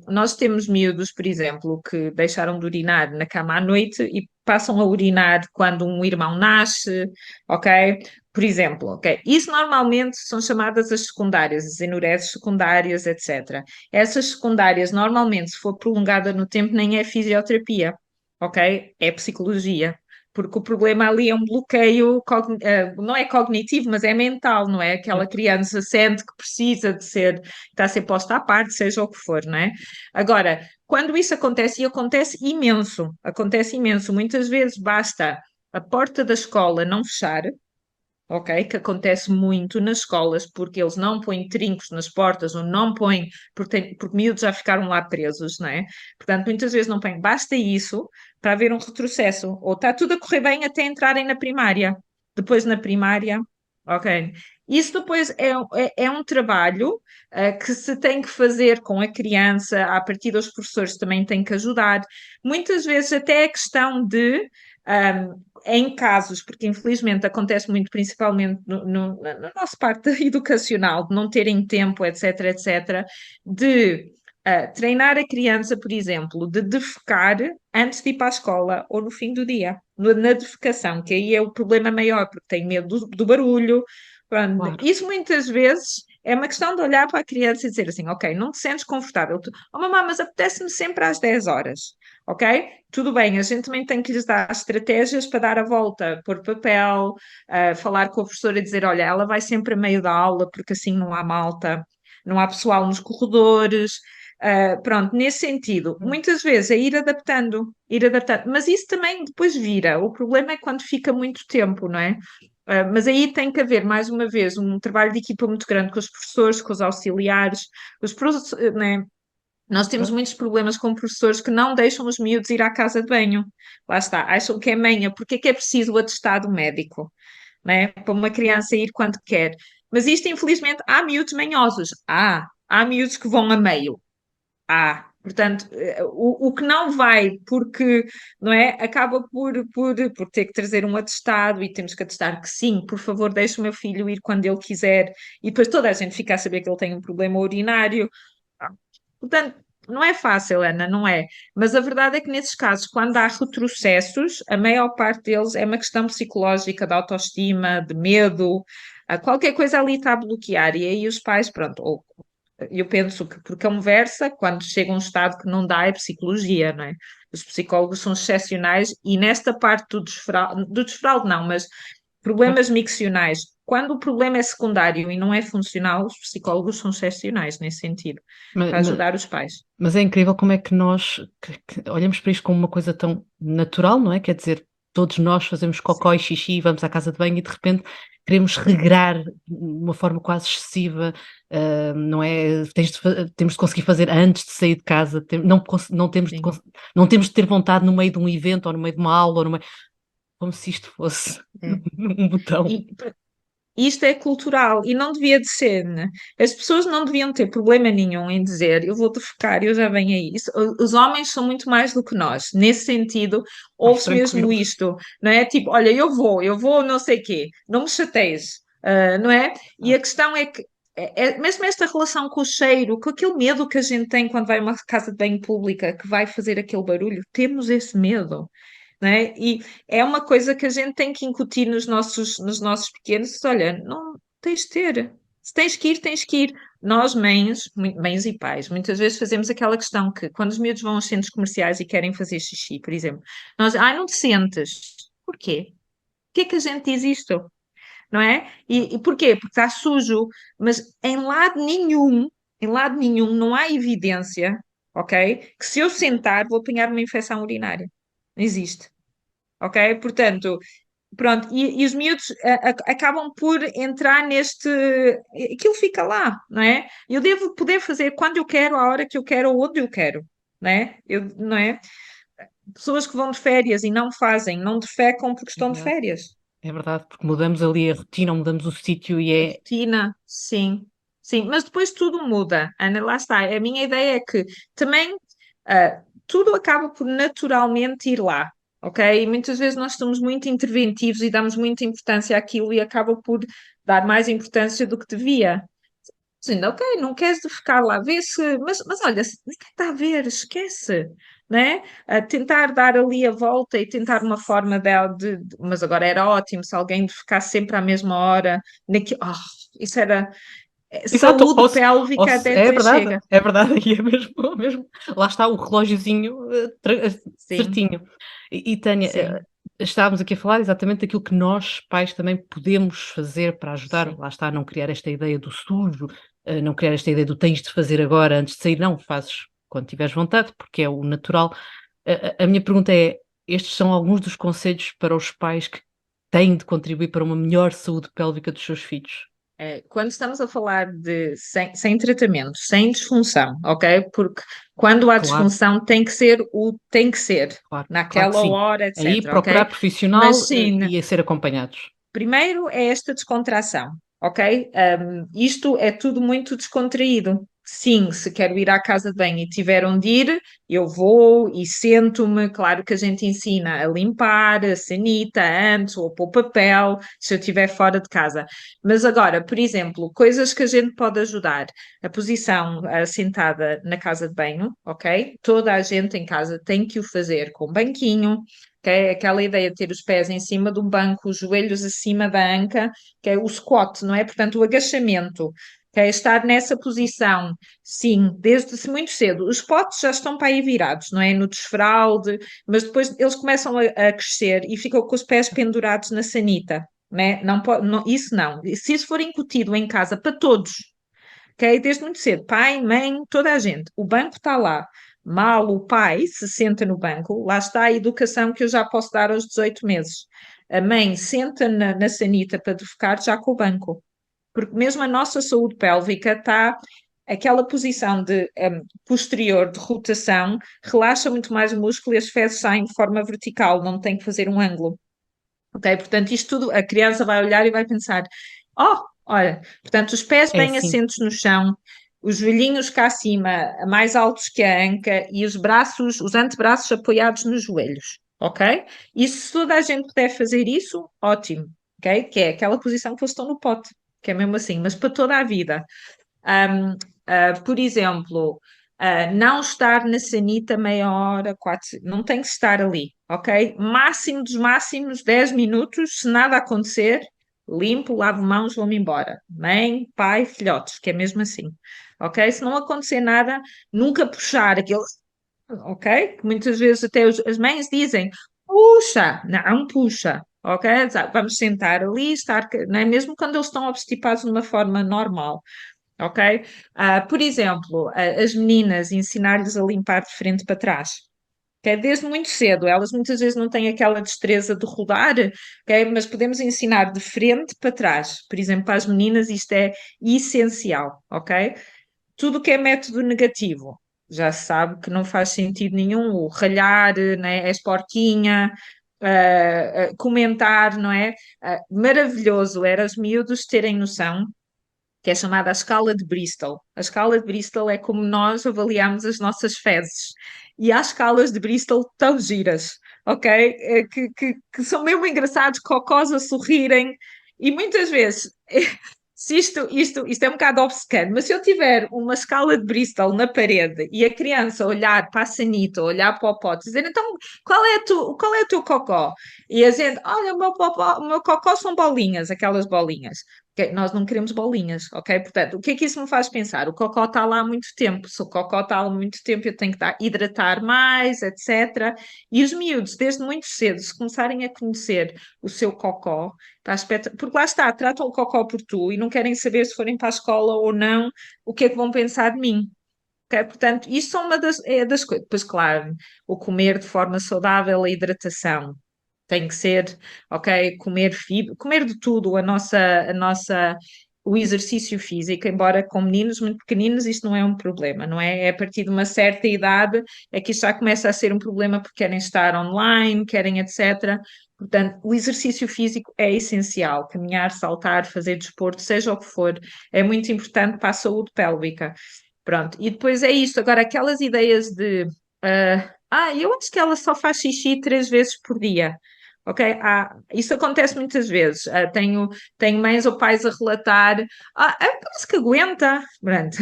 Nós temos miúdos, por exemplo, que deixaram de urinar na cama à noite e passam a urinar quando um irmão nasce, ok? Por exemplo, ok? Isso normalmente são chamadas as secundárias, as enureses secundárias, etc. Essas secundárias, normalmente, se for prolongada no tempo, nem é fisioterapia, ok? É psicologia. Porque o problema ali é um bloqueio, não é cognitivo, mas é mental, não é? Aquela Certo? criança sente que precisa de ser, está a ser posta à parte, seja o que for, não é? Agora, quando isso acontece, e acontece imenso, muitas vezes basta a porta da escola não fechar, ok? Que acontece muito nas escolas, porque eles não põem trincos nas portas ou não põem, porque miúdos já ficaram lá presos, não é? Portanto, muitas vezes não põem. Basta isso para haver um retrocesso, ou está tudo a correr bem até entrarem na primária. Depois na primária, ok. Isso depois é um trabalho que se tem que fazer com a criança, a partir dos professores também têm que ajudar. Muitas vezes até é questão de, em casos, porque infelizmente acontece muito, principalmente na nossa parte educacional, de não terem tempo, etc, etc, de treinar a criança, por exemplo, de defecar antes de ir para a escola ou no fim do dia, na defecação, que aí é o problema maior, porque tem medo do barulho. Pronto. Claro. Isso muitas vezes é uma questão de olhar para a criança e dizer assim: ok, não te sentes confortável. Oh, mamãe, mas apetece-me sempre às 10 horas. Ok? Tudo bem, a gente também tem que lhes dar estratégias para dar a volta, pôr papel, falar com a professora e dizer: olha, ela vai sempre a meio da aula, porque assim não há malta, não há pessoal nos corredores. Pronto, nesse sentido, muitas vezes é ir adaptando, mas isso também depois vira. O problema é quando fica muito tempo, não é? Mas aí tem que haver, mais uma vez, um trabalho de equipa muito grande com os professores, com os auxiliares, os professores, né? Nós temos muitos problemas com professores que não deixam os miúdos ir à casa de banho. Lá está, acham que é manha, porque é que é preciso o atestado médico, né? Para uma criança ir quando quer. Mas isto, infelizmente, há miúdos manhosos. Há miúdos que vão a meio. Portanto, o que não vai, porque, não é, acaba por ter que trazer um atestado e temos que atestar que sim, por favor, deixe o meu filho ir quando ele quiser, e depois toda a gente fica a saber que ele tem um problema urinário. Ah, Portanto, não é fácil, Ana, não é? Mas a verdade é que nesses casos, quando há retrocessos, a maior parte deles é uma questão psicológica, de autoestima, de medo, qualquer coisa ali está a bloquear, e aí os pais, pronto, ou eu penso que por conversa, quando chega a um estado que não dá, é psicologia, não é? Os psicólogos são excepcionais e nesta parte do desfraude não, mas problemas miccionais, quando o problema é secundário e não é funcional, os psicólogos são excepcionais nesse sentido, Mas, para ajudar os pais. mas é incrível como é que nós que olhamos para isto como uma coisa tão natural, não é? Quer dizer, todos nós fazemos cocó e xixi, vamos à casa de banho e de repente queremos regrar de uma forma quase excessiva, não é? Temos de conseguir fazer antes de sair de casa, não temos de, Sim. não temos de ter vontade no meio de um evento ou no meio de uma aula, como se isto fosse É. um botão. E isto é cultural e não devia de ser, né? As pessoas não deviam ter problema nenhum em dizer eu vou defecar, eu já venho aí. Os homens são muito mais do que nós. Nesse sentido, Mais ouve-se mesmo tranquilos. isto, não é? Tipo, olha, eu vou não sei quê, não me chateies, não é? E a questão é que mesmo esta relação com o cheiro, com aquele medo que a gente tem quando vai a uma casa de banho pública, que vai fazer aquele barulho, temos esse medo, né? E é uma coisa que a gente tem que incutir nos nossos pequenos. Olha, não tens de ter. Se tens que ir, tens que ir. Nós, mães, mães e pais, muitas vezes fazemos aquela questão que quando os miúdos vão aos centros comerciais e querem fazer xixi, por exemplo, nós, não te sentes. Porquê? Porquê é que a gente diz isto? Não é? E porquê? Porque está sujo, mas em lado nenhum, não há evidência, ok? Que se eu sentar vou apanhar uma infecção urinária. Não existe. Ok? Portanto, pronto, e os miúdos acabam por entrar neste. Aquilo fica lá, não é? Eu devo poder fazer quando eu quero, a hora que eu quero, ou onde eu quero, não é? Não é? Pessoas que vão de férias e não fazem, não defecam porque É estão de verdade. férias. É verdade, porque mudamos ali a rotina, mudamos o sítio e A é. rotina, sim, sim, mas depois tudo muda, Ana, lá está. A minha ideia é que também tudo acaba por naturalmente ir lá, ok? E muitas vezes nós somos muito interventivos e damos muita importância àquilo e acaba por dar mais importância do que devia. Dizendo, ok, não queres de ficar lá, vê se, mas olha, se ninguém está a ver, esquece, né? A tentar dar ali a volta e tentar uma forma mas agora era ótimo se alguém ficasse sempre à mesma hora, isso era Exato, saúde pélvica é até verdade, chega. é verdade, e é mesmo. Lá está o relógiozinho Sim, certinho. E Tânia, sim, estávamos aqui a falar exatamente daquilo que nós, pais, também podemos fazer para ajudar, sim. lá está, a não criar esta ideia do sujo, não criar esta ideia do tens de fazer agora antes de sair, não, fazes quando tiveres vontade, porque é o natural. A minha pergunta é: estes são alguns dos conselhos para os pais que têm de contribuir para uma melhor saúde pélvica dos seus filhos? Quando estamos a falar de sem tratamento, sem disfunção, ok? Porque quando há Claro, disfunção tem que ser, claro, claro que naquela sim. hora, Aí etc, procurar ok? Mas profissional sim, e a ser acompanhados. primeiro é esta descontração, ok? Isto é tudo muito descontraído. Sim, se quero ir à casa de banho e tiver onde ir, eu vou e sento-me. Claro que a gente ensina a limpar a sanita antes ou a pôr papel, se eu estiver fora de casa. Mas agora, por exemplo, coisas que a gente pode ajudar. A posição sentada na casa de banho, ok? Toda a gente em casa tem que o fazer com banquinho, que é aquela ideia de ter os pés em cima de um banco, os joelhos acima da anca, que é o squat, não é? Portanto, o agachamento, que é estar nessa posição, sim, desde muito cedo. Os potes já estão para aí virados, não é? No desfralde, mas depois eles começam a crescer e ficam com os pés pendurados na sanita, né? Não, isso não. Se isso for incutido em casa para todos, ok? Desde muito cedo, pai, mãe, toda a gente. O banco está lá. Mal o pai se senta no banco, lá está a educação que eu já posso dar aos 18 meses. A mãe senta na sanita para defecar já com o banco. Porque mesmo a nossa saúde pélvica está, aquela posição de posterior de rotação, relaxa muito mais o músculo e as fezes saem de forma vertical, não tem que fazer um ângulo. Ok? Portanto, isto tudo, a criança vai olhar e vai pensar: oh, olha, portanto, os pés É bem assim. assentos no chão, os joelhinhos cá acima, mais altos que a anca e os braços, os antebraços apoiados nos joelhos. Ok? E se toda a gente puder fazer isso, ótimo. Ok? Que é aquela posição que eles estão no pote, que é mesmo assim, mas para toda a vida. Por exemplo, não estar na sanita meia hora, quatro, não tem que estar ali, ok? Máximo dos máximos 10 minutos, se nada acontecer, limpo, lavo mãos, vou-me embora. Mãe, pai, filhotes, que é mesmo assim, ok? Se não acontecer nada, nunca puxar aquele, ok? Que muitas vezes até as mães dizem, puxa, não puxa. Ok? Vamos sentar ali, estar, não é? Mesmo quando eles estão obstipados de uma forma normal, ok? Por exemplo, as meninas, ensinar-lhes a limpar de frente para trás. Ok? Desde muito cedo, elas muitas vezes não têm aquela destreza de rodar, ok? Mas podemos ensinar de frente para trás. Por exemplo, para as meninas isto é essencial, ok? Tudo que é método negativo, já se sabe que não faz sentido nenhum, o ralhar, né? És porquinha, comentar, não é? Maravilhoso era os miúdos terem noção que é chamada a escala de Bristol. A escala de Bristol é como nós avaliamos as nossas fezes. E há escalas de Bristol tão giras, ok? Que são mesmo engraçados, cocós a sorrirem. E muitas vezes, se isto é um bocado obcecano, mas se eu tiver uma escala de Bristol na parede e a criança olhar para a sanita, olhar para o pote, dizer, então, qual é o teu cocó? E a gente, olha, o meu cocó são bolinhas, aquelas bolinhas. Ok, nós não queremos bolinhas, ok? Portanto, o que é que isso me faz pensar? O cocó está lá há muito tempo. Se o cocó está há muito tempo, eu tenho que hidratar mais, etc. E os miúdos, desde muito cedo, se começarem a conhecer o seu cocó, porque lá está, tratam o cocó por tu e não querem saber se forem para a escola ou não, o que é que vão pensar de mim. Ok? Portanto, isto são uma das coisas. Pois, claro, o comer de forma saudável, a hidratação. Tem que ser, ok, comer fibra, comer de tudo, o exercício físico, embora com meninos muito pequeninos isto não é um problema, não é? É a partir de uma certa idade é que isto já começa a ser um problema porque querem estar online, querem etc. Portanto, o exercício físico é essencial, caminhar, saltar, fazer desporto, seja o que for, é muito importante para a saúde pélvica. Pronto, e depois é isto. Agora, aquelas ideias de eu acho que ela só faz xixi 3 vezes por dia. Ok? Isso acontece muitas vezes. Tenho mães ou pais a relatar, parece que aguenta. Pronto,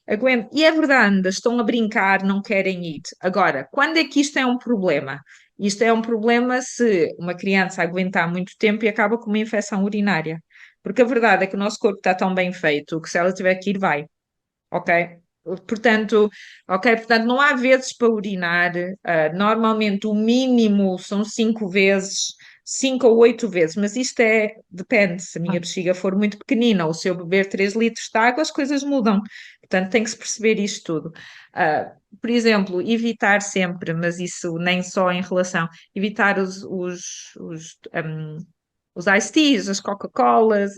aguenta. E é verdade, estão a brincar, não querem ir. Agora, quando é que isto é um problema? Isto é um problema se uma criança aguentar muito tempo e acaba com uma infecção urinária. Porque a verdade é que o nosso corpo está tão bem feito que se ela tiver que ir, vai. Ok? Portanto, portanto, não há vezes para urinar. Normalmente o mínimo são 5 vezes, 5 ou 8 vezes, mas isto depende. Se a minha Ah, bexiga for muito pequenina ou se eu beber 3 litros de água, as coisas mudam. Portanto, tem que se perceber isto tudo. Por exemplo, evitar sempre, mas isso nem só em relação, evitar os iced teas, as Coca-Colas,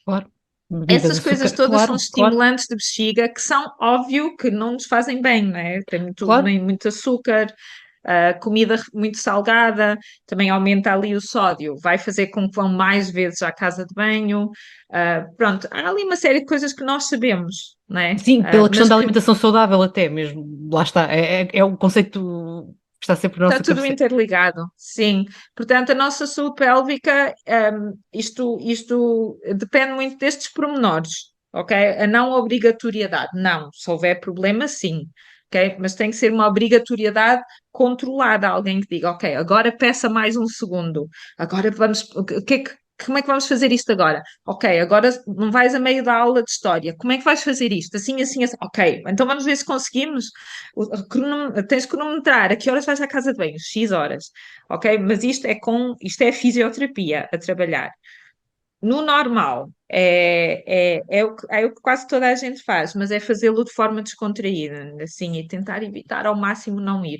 claro. Bebidas Essas coisas açúcar, todas são claro, claro, estimulantes de bexiga que são óbvio que não nos fazem bem, não é? Tem claro. muito açúcar, comida muito salgada, também aumenta ali o sódio, vai fazer com que vão mais vezes à casa de banho. Pronto, há ali uma série de coisas que nós sabemos, não é? Sim, pela questão Mas da que alimentação saudável até mesmo. Lá está, é um conceito que está sempre na está nossa tudo cabeça. interligado, sim. Portanto, a nossa saúde pélvica, isto depende muito destes pormenores, ok? A não obrigatoriedade, não. Se houver problema, sim, ok? Mas tem que ser uma obrigatoriedade controlada. Alguém que diga, ok, agora peça mais um segundo, agora vamos, como é que vamos fazer isto agora? Ok, agora não vais a meio da aula de história, como é que vais fazer isto? Assim, assim, assim. Ok, então vamos ver se conseguimos. Tens que cronometrar a que horas vais à casa de banho? X horas, ok? Mas isto é fisioterapia a trabalhar. No normal, é o que quase toda a gente faz, mas é fazê-lo de forma descontraída, assim, e tentar evitar ao máximo não ir.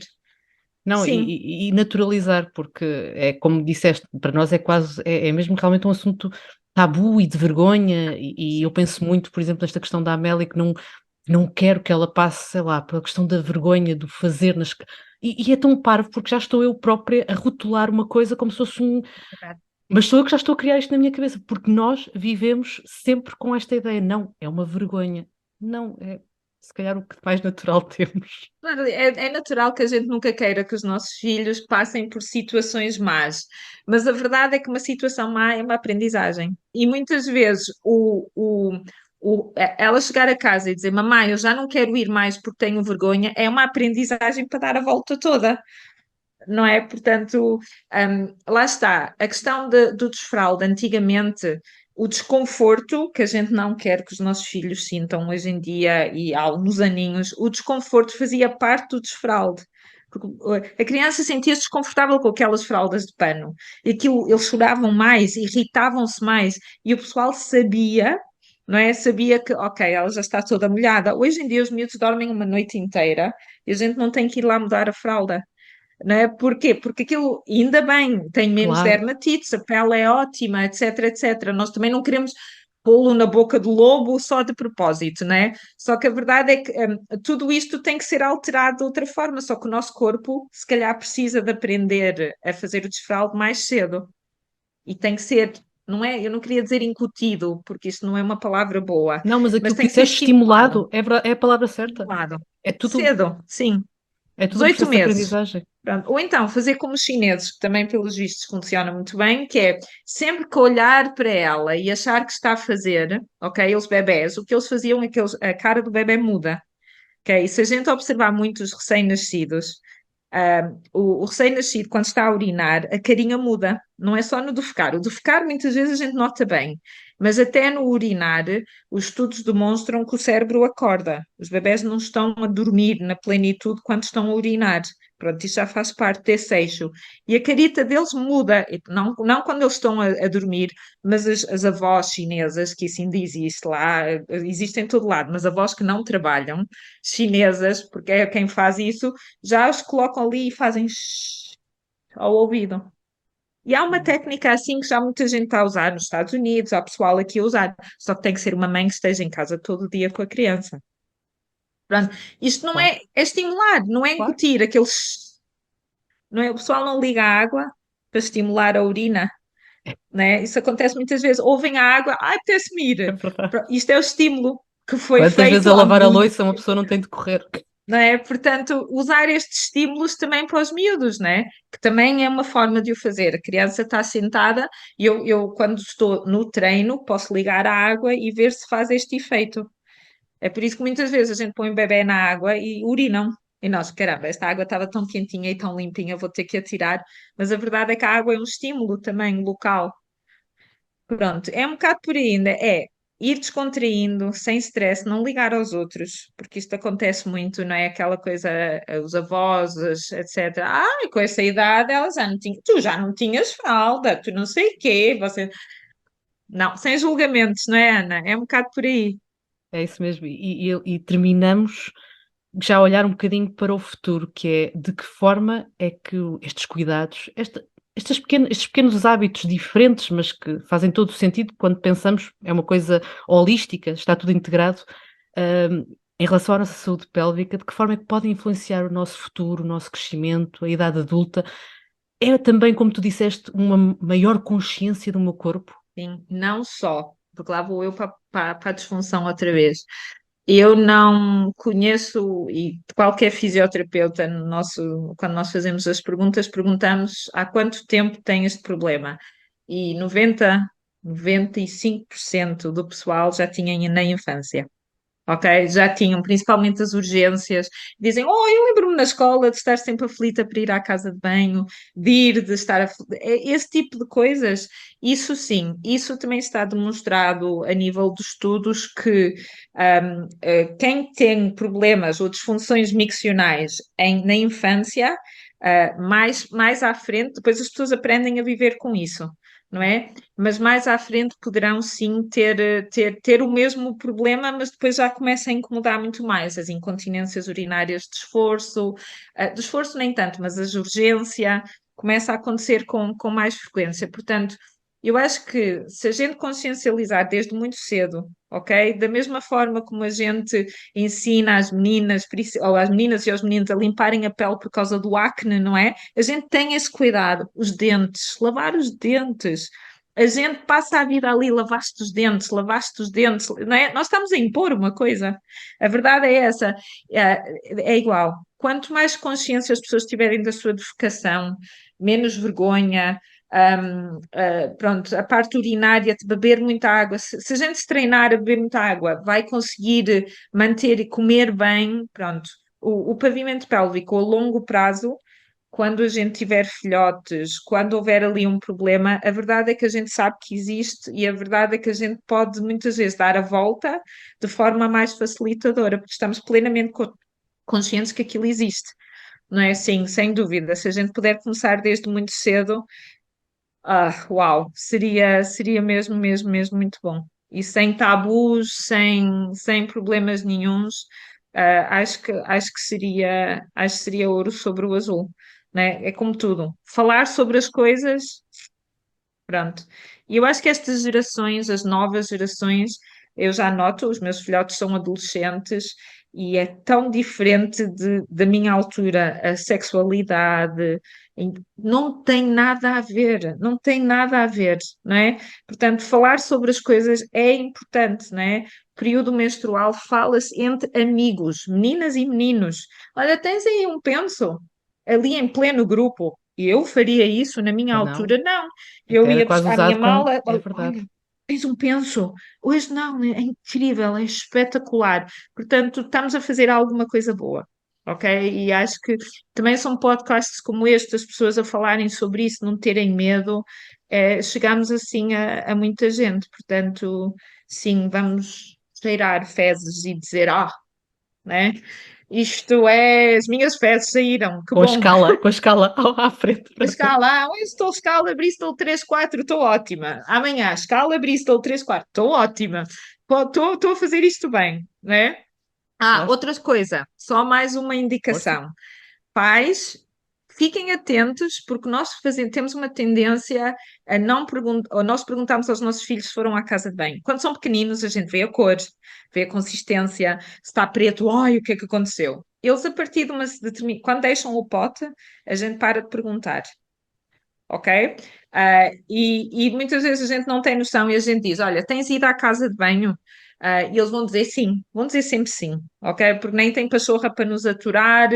Não, Sim, e naturalizar, porque é como disseste, para nós é quase, é mesmo realmente um assunto tabu e de vergonha, e eu penso muito, por exemplo, nesta questão da Amélia, que não quero que ela passe, sei lá, pela questão da vergonha, do fazer e é tão parvo, porque já estou eu própria a rotular uma coisa como se fosse um. verdade. Mas sou eu que já estou a criar isto na minha cabeça, porque nós vivemos sempre com esta ideia. Não, é uma vergonha. Não, é se calhar o que mais natural temos. Claro, é natural que a gente nunca queira que os nossos filhos passem por situações más, mas a verdade é que uma situação má é uma aprendizagem. E muitas vezes ela chegar a casa e dizer: Mamãe, eu já não quero ir mais porque tenho vergonha, é uma aprendizagem para dar a volta toda, não é? Portanto, lá está. A questão do desfralde, antigamente, o desconforto que a gente não quer que os nossos filhos sintam hoje em dia e há uns aninhos, o desconforto fazia parte do desfralde. Porque a criança sentia-se desconfortável com aquelas fraldas de pano. E aquilo, eles choravam mais, irritavam-se mais. E o pessoal sabia, não é? Sabia que, ok, ela já está toda molhada. Hoje em dia os miúdos dormem uma noite inteira e a gente não tem que ir lá mudar a fralda, não é? Porquê? Porque aquilo, ainda bem, tem menos Claro, dermatites, a pele é ótima, etc, etc. Nós também não queremos pô-lo na boca do lobo só de propósito, não é? Só que a verdade é que tudo isto tem que ser alterado de outra forma, só que o nosso corpo, se calhar, precisa de aprender a fazer o desfralde mais cedo. E tem que ser, não é? Eu não queria dizer incutido, porque isto não é uma palavra boa, não, mas mas aquilo que tem que ser disseste, estimulado. estimulado, é a palavra certa. Estimulado. É tudo, Cedo, sim. é tudo um 18 processo de meses. aprendizagem. Pronto. Ou então fazer como os chineses, que também pelos vistos funciona muito bem, que é sempre que olhar para ela e achar que está a fazer, ok, eles bebés, o que eles faziam é que a cara do bebé muda, ok? E se a gente observar muito os recém-nascidos, o recém-nascido, quando está a urinar, a carinha muda. Não é só no defecar. O defecar, muitas vezes, a gente nota bem. Mas até no urinar, os estudos demonstram que o cérebro acorda. Os bebés não estão a dormir na plenitude quando estão a urinar. Pronto, isso já faz parte desse eixo. E a carita deles muda, não quando eles estão a dormir, mas as avós chinesas, que isso ainda existe lá, existem em todo lado, mas avós que não trabalham, chinesas, porque é quem faz isso, já os colocam ali e fazem ao ouvido. E há uma técnica assim que já muita gente está a usar nos Estados Unidos, há pessoal aqui a usar, só que tem que ser uma mãe que esteja em casa todo o dia com a criança. Pronto, isto não Claro, é estimular, não é claro. incutir aqueles, não é, o pessoal não liga a água para estimular a urina, né? Isso acontece muitas vezes, ouvem a água, ai, apetece-me É ir. verdade. Isto é o estímulo que foi Quantas vezes feito a há lavar a muito, louça uma pessoa não tem de correr? não é? Portanto, usar estes estímulos também para os miúdos, né? Que também é uma forma de o fazer. A criança está sentada e eu, quando estou no treino, posso ligar a água e ver se faz este efeito. É por isso que muitas vezes a gente põe o bebê na água e urinam. E nós, caramba, esta água estava tão quentinha e tão limpinha, vou ter que atirar. Mas a verdade é que a água é um estímulo também local. Pronto, é um bocado por aí ainda. É ir descontraindo, sem stress, não ligar aos outros, porque isto acontece muito, não é? Aquela coisa, os avós, etc. Ah, com essa idade ela já não tinha, tu já não tinhas fralda, tu não sei o quê, você. Não, sem julgamentos, não é, Ana? É um bocado por aí. É isso mesmo. E terminamos já a olhar um bocadinho para o futuro, que é de que forma é que estes cuidados, estes pequenos hábitos diferentes, mas que fazem todo o sentido quando pensamos, é uma coisa holística, está tudo integrado, em relação à nossa saúde pélvica, de que forma é que podem influenciar o nosso futuro, o nosso crescimento, a idade adulta? É também, como tu disseste, uma maior consciência do meu corpo? Sim, não só, porque lá vou eu para a disfunção outra vez. Eu não conheço, e qualquer fisioterapeuta, quando nós fazemos as perguntas, perguntamos há quanto tempo tem este problema. E 95% do pessoal já tinha na infância. Ok? Já tinham, principalmente as urgências. Dizem, eu lembro-me na escola de estar sempre aflita para ir à casa de banho, de estar aflita. Esse tipo de coisas, isso sim, isso também está demonstrado a nível de estudos que quem tem problemas ou disfunções miccionais na infância, mais à frente, depois as pessoas aprendem a viver com isso. Não é? Mas mais à frente poderão sim ter o mesmo problema, mas depois já começa a incomodar muito mais as incontinências urinárias de esforço nem tanto, mas a urgência começa a acontecer com mais frequência. Portanto, eu acho que se a gente consciencializar desde muito cedo, ok? Da mesma forma como a gente ensina às meninas, ou às meninas e aos meninos a limparem a pele por causa do acne, não é? A gente tem esse cuidado, os dentes, lavar os dentes. A gente passa a vida ali, lavaste os dentes, não é? Nós estamos a impor uma coisa. A verdade é essa, é igual. Quanto mais consciência as pessoas tiverem da sua defecação, menos vergonha, pronto, a parte urinária, de beber muita água. Se a gente se treinar a beber muita água, vai conseguir manter e comer bem, pronto. O pavimento pélvico a longo prazo, quando a gente tiver filhotes, quando houver ali um problema, a verdade é que a gente sabe que existe e a verdade é que a gente pode muitas vezes dar a volta de forma mais facilitadora, porque estamos plenamente conscientes que aquilo existe. Não é assim, sem dúvida. Se a gente puder começar desde muito cedo, uau, seria mesmo, mesmo, mesmo muito bom. E sem tabus, sem problemas nenhuns, acho que seria ouro sobre o azul, né? É como tudo. Falar sobre as coisas. Pronto. E eu acho que estas gerações, as novas gerações, eu já noto, os meus filhotes são adolescentes e é tão diferente da minha altura, a sexualidade, não tem nada a ver, não tem nada a ver, não é? Portanto, falar sobre as coisas é importante, não é? Período menstrual fala-se entre amigos, meninas e meninos. Olha, tens aí um penso ali em pleno grupo. E eu faria isso na minha Ou não? altura? Não. Eu Até era ia quase buscar a minha usado como mala, é verdade. olha, tens um penso. Hoje não, é incrível, é espetacular. Portanto, estamos a fazer alguma coisa boa, ok? E acho que também são podcasts como este, as pessoas a falarem sobre isso, não terem medo, chegamos assim a muita gente. Portanto, sim, vamos cheirar fezes e dizer, né? Isto é, as minhas fezes saíram, que bom. Com a escala à frente A para ver. escala, hoje estou escala Bristol 3-4, estou ótima. Amanhã, escala Bristol 3-4, estou ótima. Estou a fazer isto bem, né? Lá Outra coisa, só mais uma força. indicação. Pais, fiquem atentos, porque temos uma tendência a não perguntar, ou nós perguntamos aos nossos filhos se foram à casa de banho. Quando são pequeninos, a gente vê a cor, vê a consistência, se está preto, ai, o que é que aconteceu? Eles, a partir de quando deixam o pote, a gente para de perguntar, ok? E muitas vezes a gente não tem noção e a gente diz: Olha, tens ido à casa de banho? E eles vão dizer sim, vão dizer sempre sim, ok? Porque nem tem pachorra para nos aturar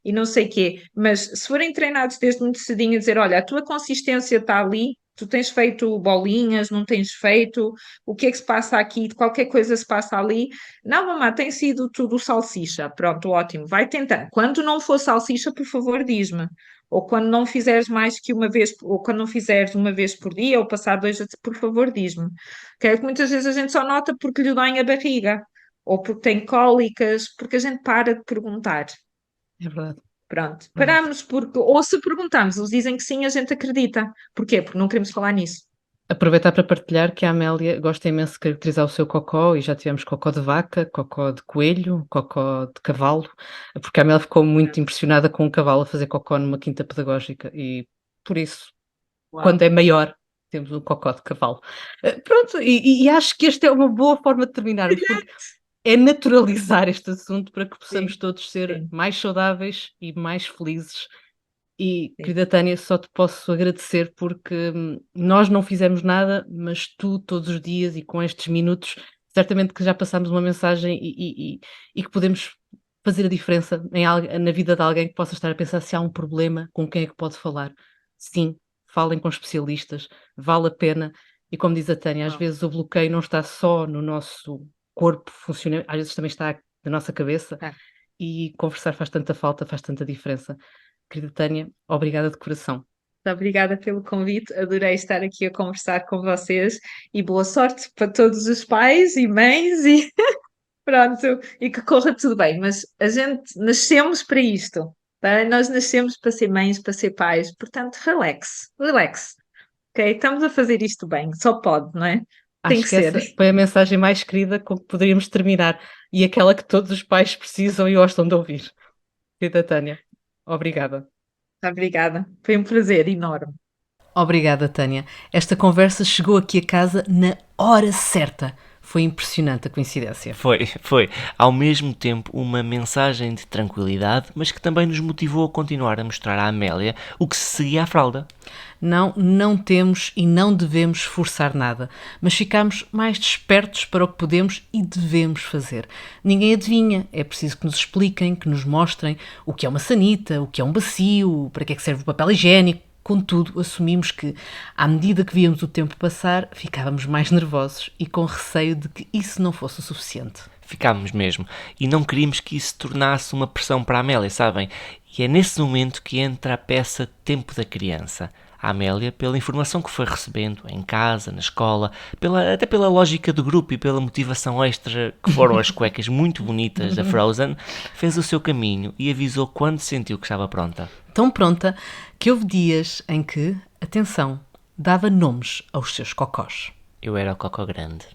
e não sei quê. Mas se forem treinados desde muito cedinho a dizer: Olha, a tua consistência está ali. Tu tens feito bolinhas, não tens feito, o que é que se passa aqui? Qualquer coisa se passa ali. Não, mamãe, tem sido tudo salsicha. Pronto, ótimo, vai tentando. Quando não for salsicha, por favor, diz-me ou quando não fizeres mais que uma vez, ou quando não fizeres uma vez por dia, ou passar dois, por favor, diz-me. Que é que muitas vezes a gente só nota porque lhe dói a barriga, ou porque tem cólicas, porque a gente para de perguntar. É verdade, Pronto, verdade. paramos porque, ou se perguntarmos, eles dizem que sim, a gente acredita. Porquê? Porque não queremos falar nisso. Aproveitar para partilhar que a Amélia gosta imenso de caracterizar o seu cocó e já tivemos cocó de vaca, cocó de coelho, cocó de cavalo, porque a Amélia ficou muito impressionada com um cavalo a fazer cocó numa quinta pedagógica e por isso Quando é maior, temos um cocó de cavalo. Pronto, e acho que esta é uma boa forma de terminarmos, porque é naturalizar este assunto para que possamos Sim, todos ser sim, mais saudáveis e mais felizes. E, sim. querida Tânia, só te posso agradecer porque nós não fizemos nada, mas tu, todos os dias e com estes minutos, certamente que já passámos uma mensagem e que podemos fazer a diferença na vida de alguém que possa estar a pensar se há um problema, com quem é que pode falar. Sim, falem com especialistas, vale a pena. E como diz a Tânia, às Uau. vezes o bloqueio não está só no nosso corpo funcionando, às vezes também está na nossa cabeça Tá. e conversar faz tanta falta, faz tanta diferença. Querida Tânia, obrigada de coração. Muito obrigada pelo convite, adorei estar aqui a conversar com vocês e boa sorte para todos os pais e mães e pronto, e que corra tudo bem. Mas a gente nascemos para isto, tá? Nós nascemos para ser mães, para ser pais, portanto, relax, relax, ok? Estamos a fazer isto bem, só pode, não é? Tem Acho que que ser. essa foi a mensagem mais querida com que poderíamos terminar e aquela que todos os pais precisam e gostam de ouvir. Querida Tânia, obrigada. Obrigada, foi um prazer enorme. Obrigada, Tânia. Esta conversa chegou aqui a casa na hora certa. Foi impressionante a coincidência. Foi. Ao mesmo tempo, uma mensagem de tranquilidade, mas que também nos motivou a continuar a mostrar à Amélia o que se seguia à fralda. Não temos e não devemos forçar nada, mas ficamos mais despertos para o que podemos e devemos fazer. Ninguém adivinha, é preciso que nos expliquem, que nos mostrem o que é uma sanita, o que é um bacio, para que é que serve o papel higiênico. Contudo, assumimos que, à medida que víamos o tempo passar, ficávamos mais nervosos e com receio de que isso não fosse o suficiente. Ficámos mesmo. E não queríamos que isso se tornasse uma pressão para a Amélia, sabem? E é nesse momento que entra a peça Tempo da Criança. A Amélia, pela informação que foi recebendo em casa, na escola, até pela lógica do grupo e pela motivação extra que foram as cuecas muito bonitas da Frozen, fez o seu caminho e avisou quando sentiu que estava pronta. Tão pronta que houve dias em que, atenção, dava nomes aos seus cocós. Eu era o cocó grande.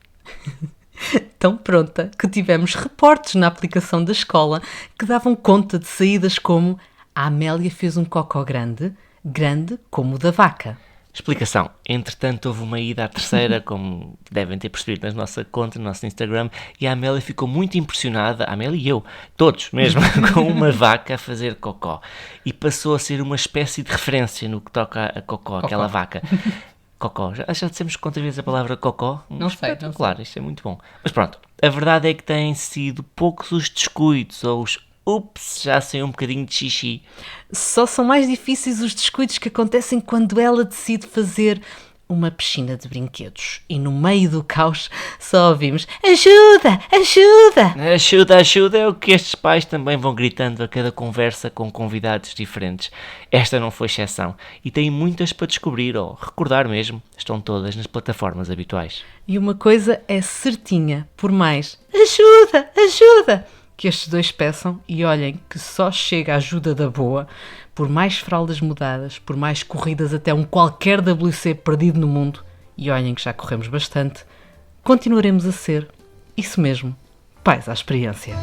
Tão pronta que tivemos reportes na aplicação da escola que davam conta de saídas como a Amélia fez um cocó grande, grande como o da vaca. Explicação. Entretanto, houve uma ida à terceira, como devem ter percebido na nossa conta, no nosso Instagram, e a Amélia ficou muito impressionada, a Amélia e eu, todos mesmo, com uma vaca a fazer cocó. E passou a ser uma espécie de referência no que toca a cocó, aquela vaca. Cocó. Já dissemos quantas vezes a palavra cocó? Não sei. Claro, isto é muito bom. Mas pronto, a verdade é que têm sido poucos os descuidos ou os ups, já sei um bocadinho de xixi. Só são mais difíceis os descuidos que acontecem quando ela decide fazer uma piscina de brinquedos. E no meio do caos só ouvimos ajuda, ajuda! Ajuda, ajuda é o que estes pais também vão gritando a cada conversa com convidados diferentes. Esta não foi exceção. E têm muitas para descobrir ou recordar mesmo. Estão todas nas plataformas habituais. E uma coisa é certinha, por mais ajuda, ajuda! Que estes dois peçam e olhem que só chega a ajuda da boa, por mais fraldas mudadas, por mais corridas até um qualquer WC perdido no mundo, e olhem que já corremos bastante, continuaremos a ser, isso mesmo, pais à experiência.